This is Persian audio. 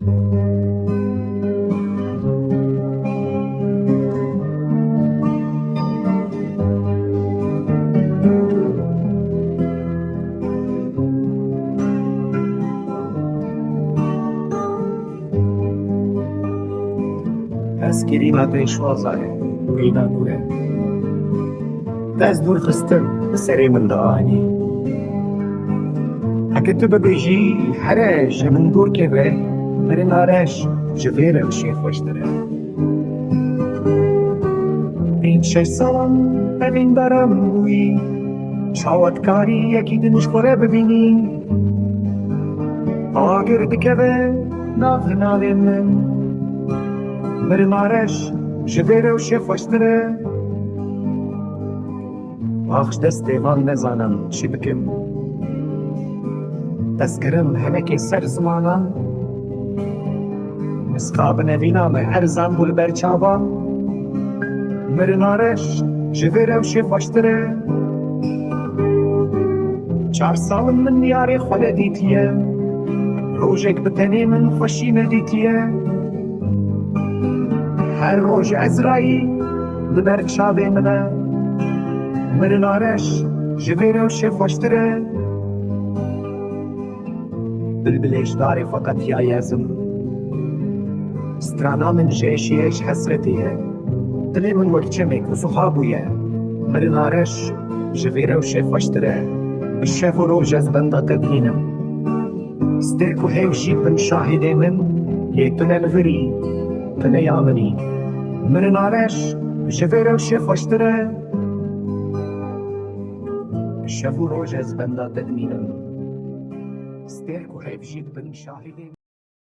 از کلمات شوازه بینا دوره دست دور خستن سری من دانی هكتب بيجي حرش من دور كذا مرن عرش جفيرة وشيخ واشترى بين شش سالم ببین برم بوی شاوت کاری اكيد نشكره ببینی آگر بكذا ناظر نالين من مرن عرش جفيرة وشيخ واشترى آخش دستی من نزانم چی بکم تذكرم همكي سر زمانا مسقاب نبينا ما هر زنبول برچابا مرنارش جويره و شيف واشتره 4 سال من ياري خود ديتيه روجك بتني من خوشي نديتيه هر روج عزرائي ببرچابه منه مرنارش جويره و شيف واشتره بالبليش داري فقط يا يازم استرانا من جيشيش حسرتي دلي من وقتشمك وصحابويا مرنارش جفيرة وشيف واشترى الشيف وروجز بندا تدينم ستيكو هيوشي بن شاهدي من يتنا الفري تنا يامني مرنارش جفيرة وشيف واشترى الشيف وروجز بندا تدينم ستيكو هيوشي بن شاهدي